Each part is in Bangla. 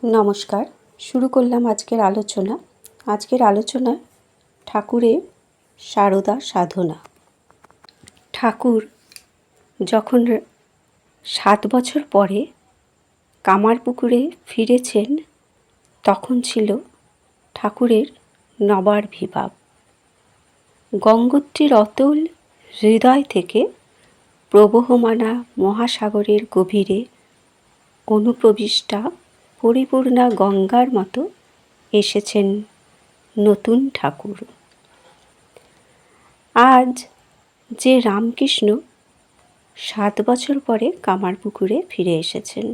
নমস্কার। শুরু করলাম আজকের আলোচনা। ঠাকুরের সারদা সাধনা। ঠাকুর যখন 7 বছর পরে কামারপুকুরে ফিরেছেন, তখন ছিল ঠাকুরের নবার্ভিভাব। গঙ্গোত্রীর অতল হৃদয় থেকে প্রবহমানা মহাসাগরের গভীরে অনুপ্রবিষ্টা পরিপূর্ণা গঙ্গার মতো এসেছেন নতুন ঠাকুর। আজ যে রামকৃষ্ণ 7 বছর পরে কামারপুকুরে ফিরে এসেছেন,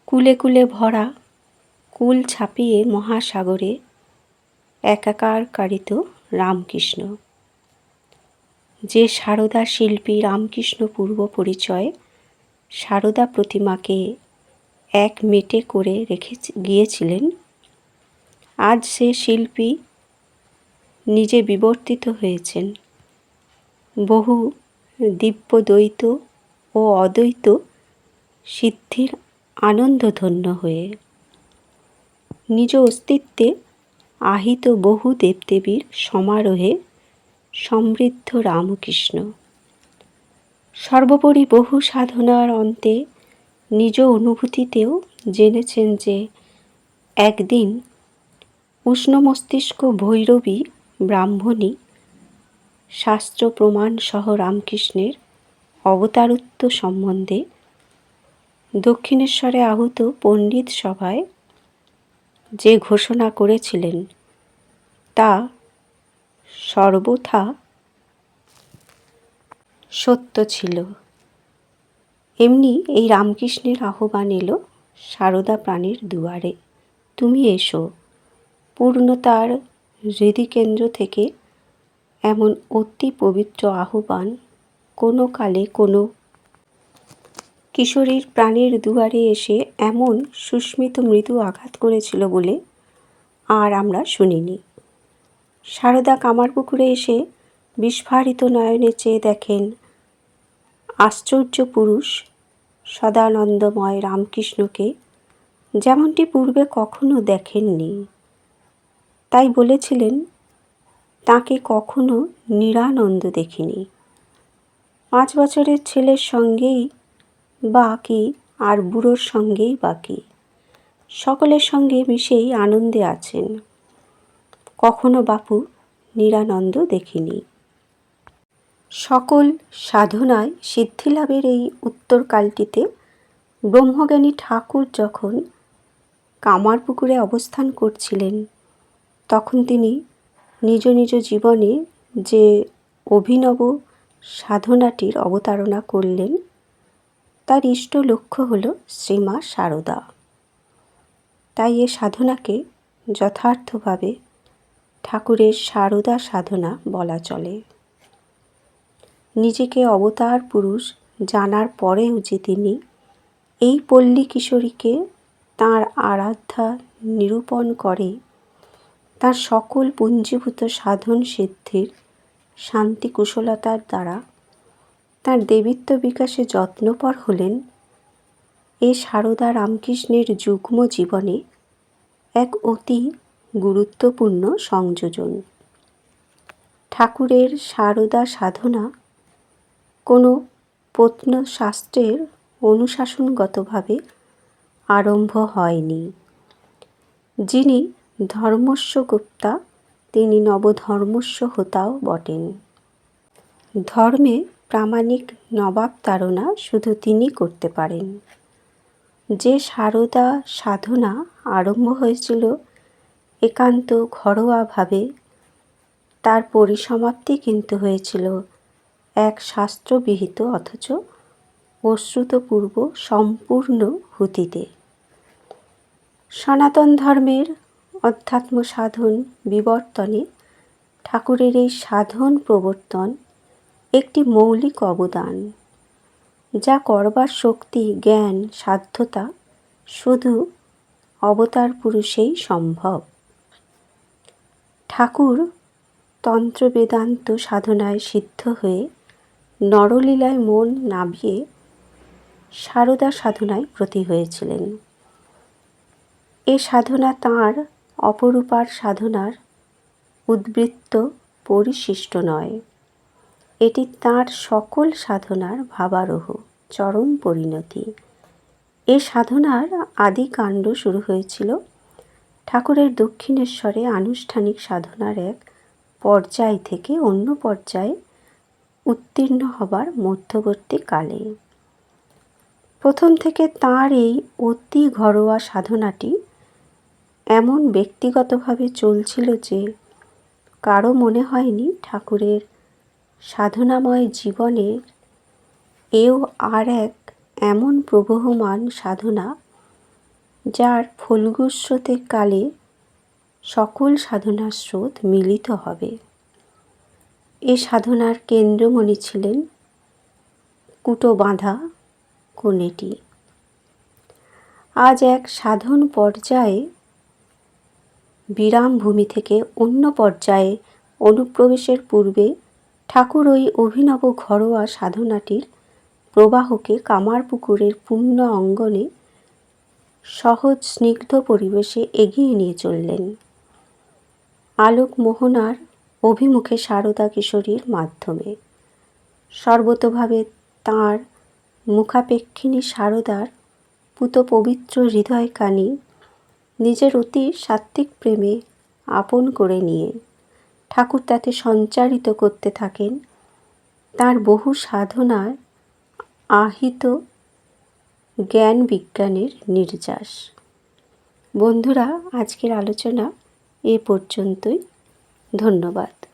কুলে কুলে ভরা, কুল ছাপিয়ে মহাসাগরে একাকারকারিত রামকৃষ্ণ। যে সারদা শিল্পী রামকৃষ্ণ পূর্ব পরিচয় সারদা প্রতিমাকে এক মেটে করে রেখে গিয়েছিলেন, আজ সে শিল্পী নিজে বিবর্তিত হয়েছেন বহু দিব্য দ্বৈত ও অদ্বৈত সিদ্ধির আনন্দধন্য হয়ে। নিজ অস্তিত্বে আহিত বহু দেবদেবীর সমারোহে সমৃদ্ধ রামকৃষ্ণ সর্বোপরি বহু সাধনার অন্তে নিজ অনুভূতিতেও জেনেছেন যে একদিন উষ্ণ মস্তিষ্ক ভৈরবী ব্রাহ্মণী শাস্ত্র প্রমাণ সহ রামকৃষ্ণের অবতারত্ব সম্বন্ধে দক্ষিণেশ্বরে আহূত পণ্ডিত সভায় যে ঘোষণা করেছিলেন, তা সর্বথা সত্য ছিল। এমনি এই রামকৃষ্ণের আহ্বান এলো সারদা প্রাণের দুয়ারে, তুমি এসো। পূর্ণতার হৃদিকেন্দ্র থেকে এমন অতি পবিত্র আহ্বান কোনো কালে কোনো কিশোরীর প্রাণের দুয়ারে এসে এমন সুস্মিত মৃদু আঘাত করেছিল বলে আর আমরা শুনিনি। সারদা কামারপুকুরে এসে বিস্ফারিত নয়নে চেয়ে দেখেন আশ্চর্য পুরুষ সদানন্দময় রামকৃষ্ণকে, যেমনটি পূর্বে কখনো দেখেননি। তাই বলেছিলেন, তাকে কখনো নিরানন্দ দেখিনি। 5 বছরের ছেলের সঙ্গেই বা কি, আর বুড়োর সঙ্গেই বা কি, সকলের সঙ্গে মিশেই আনন্দে আছেন। কখনো বাপু নিরানন্দ দেখিনি। সকল সাধনায় সিদ্ধিলাভের এই উত্তরকালটিতে ব্রহ্মজ্ঞানী ঠাকুর যখন কামারপুকুরে অবস্থান করছিলেন, তখন তিনি নিজ নিজ জীবনে যে অভিনব সাধনাটির অবতারণা করলেন, তার ইষ্ট লক্ষ্য হল শ্রীমা সারদা। তাই এ সাধনাকে যথার্থভাবে ঠাকুরের সারদা সাধনা বলা চলে। নিজেকে অবতার পুরুষ জানার পরেও যে তিনি এই পল্লী কিশোরীকে তাঁর আরাধ্যা নিরূপণ করে, তার সকল পুঞ্জীভূত সাধন সিদ্ধির শান্তি কুশলতার দ্বারা তাঁর দেবীত্ব বিকাশে যত্নপর হলেন, এ সারদা রামকৃষ্ণের যুগ্ম জীবনে এক অতি গুরুত্বপূর্ণ সংযোজন। ঠাকুরের সারদা সাধনা কোনো প্রত্নশাস্ত্রের অনুশাসনগতভাবে আরম্ভ হয়নি। যিনি ধর্মস্য গুপ্তা, তিনি নবধর্মস্য হোতাও বটেন। ধর্মে প্রামাণিক নবাবতারণা শুধু তিনি করতে পারেন। যে সারদা সাধনা আরম্ভ হয়েছিল একান্ত ঘরোয়াভাবে, তার পরিসমাপ্তি কিন্তু হয়েছিল এক শাস্ত্রবিহিত অথচ অশ্রুতপূর্ব সম্পূর্ণ হুতিতে। সনাতন ধর্মের অধ্যাত্ম সাধন বিবর্তনে ঠাকুরের এই সাধন প্রবর্তন একটি মৌলিক অবদান, যা করবার শক্তি, জ্ঞান, সাধ্যতা শুধু অবতার পুরুষেই সম্ভব। ঠাকুর তন্ত্র বেদান্ত সাধনায় সিদ্ধ হয়ে নরলীলায় মন নাভিয়ে সারদা সাধনায় ব্রতী হয়েছিলেন। এ সাধনা তাঁর অপরূপার সাধনার উদ্বৃত্ত পরিশিষ্ট নয়, এটি তাঁর সকল সাধনার ভাবারোহ চরম পরিণতি। এ সাধনার আদি কাণ্ড শুরু হয়েছিল ঠাকুরের দক্ষিণেশ্বরে আনুষ্ঠানিক সাধনার এক পর্যায় থেকে অন্য পর্যায়ে উত্তীর্ণ হবার মধ্যবর্তী কালে। প্রথম থেকে তাঁর এই অতি ঘরোয়া সাধনাটি এমন ব্যক্তিগতভাবে চলছিল যে কারো মনে হয়নি ঠাকুরের সাধনাময় জীবনের এও আর এক এমন প্রবহমান সাধনা যার ফল্গুস্রোতে কালে সকল সাধনার স্রোত মিলিত হবে। এ সাধনার কেন্দ্রমণি ছিলেন কুটো বাঁধা কনেটি। আজ এক সাধন পর্যায়ে বিরামভূমি থেকে অন্য পর্যায়ে অনুপ্রবেশের পূর্বে ঠাকুর ওই অভিনব ঘরোয়া সাধনাটির প্রবাহকে কামারপুকুরের পূর্ণ অঙ্গনে সহজ স্নিগ্ধ পরিবেশে এগিয়ে নিয়ে চললেন। আলোক মোহনার অভিমুখে সারদা কিশোরীর মাধ্যমে সর্বতোভাবে তাঁর মুখাপেক্ষিনী সারদার পুত পবিত্র হৃদয়কানি নিজের অতি সাত্ত্বিক প্রেমে আপন করে নিয়ে ঠাকুর তাতে সঞ্চারিত করতে থাকেন তাঁর বহু সাধনার আহিত জ্ঞান বিজ্ঞানের নির্যাস। বন্ধুরা, আজকের আলোচনা এ পর্যন্তই। ধন্যবাদ।